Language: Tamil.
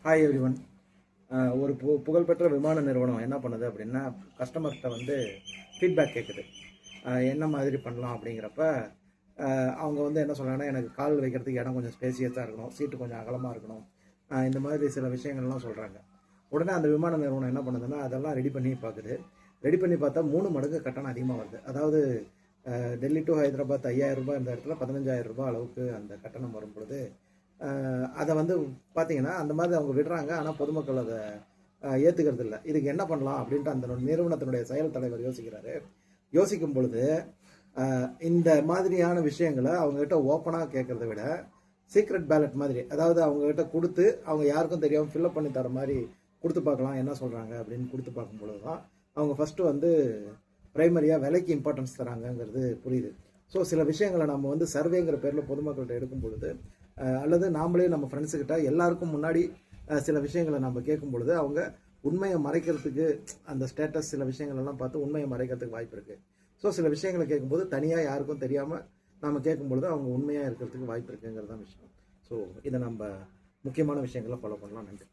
Hi everyone. ஒரு புகழ்பெற்ற விமான நிறுவனம் என்ன பண்ணுது அப்படின்னா, கஸ்டமர்கிட்ட வந்து ஃபீட்பேக் கேட்குது. என்ன மாதிரி பண்ணலாம் அப்படிங்கிறப்ப அவங்க வந்து என்ன சொல்கிறாங்கன்னா, எனக்கு கால் வைக்கிறதுக்கு இடம் கொஞ்சம் ஸ்பேசியஸாக இருக்கணும், சீட்டு கொஞ்சம் அகலமாக இருக்கணும், இந்த மாதிரி சில விஷயங்கள்லாம் சொல்கிறாங்க. உடனே அந்த விமான நிறுவனம் என்ன பண்ணுதுன்னா, அதெல்லாம் ரெடி பண்ணி பார்க்குது. ரெடி பண்ணி பார்த்தா 3 மடங்கு கட்டணம் அதிகமாக வருது. அதாவது டெல்லி டு ஹைதராபாத் 5000 ரூபாய், இந்த இடத்துல 15,000 ரூபாய் அளவுக்கு அந்த கட்டணம் வரும் பொழுது அதை வந்து பார்த்தீங்கன்னா அந்த மாதிரி அவங்க விடுறாங்க. ஆனால் பொதுமக்கள் அதை ஏற்றுக்கிறது இல்லை. இதுக்கு என்ன பண்ணலாம் அப்படின்ட்டு அந்த நிறுவனத்தினுடைய செயல் தலைவர் யோசிக்கிறாரு. யோசிக்கும் பொழுது இந்த மாதிரியான விஷயங்களை அவங்ககிட்ட ஓப்பனாக கேட்கறத விட சீக்ரெட் பேலட் மாதிரி, அதாவது அவங்ககிட்ட கொடுத்து அவங்க யாருக்கும் தெரியாமல் ஃபில்அப் பண்ணி தர மாதிரி கொடுத்து பார்க்கலாம் என்ன சொல்கிறாங்க அப்படின்னு கொடுத்து பார்க்கும் பொழுது தான் அவங்க ஃபஸ்ட்டு வந்து ப்ரைமரியாக விலைக்கு இம்பார்ட்டன்ஸ் தராங்கங்கிறது புரியுது. ஸோ சில விஷயங்களை நம்ம வந்து சர்வேங்கிற பேரில் பொதுமக்கள்கிட்ட எடுக்கும் பொழுது அல்லது நாமளே நம்ம ஃப்ரெண்ட்ஸுக்கிட்ட எல்லாருக்கும் முன்னாடி சில விஷயங்களை நம்ம கேட்கும் பொழுது அவங்க உண்மையை மறைக்கிறதுக்கு அந்த ஸ்டேட்டஸ் சில விஷயங்கள் எல்லாம் பார்த்து உண்மையை மறைக்கிறதுக்கு வாய்ப்பு இருக்குது. ஸோ சில விஷயங்களை கேட்கும்போது தனியாக யாருக்கும் தெரியாமல் நம்ம கேட்கும் பொழுது அவங்க உண்மையாக இருக்கிறதுக்கு வாய்ப்பு இருக்குங்கிறது தான் விஷயம். ஸோ இதை நம்ம முக்கியமான விஷயங்களை ஃபாலோ பண்ணலாம். நன்றி.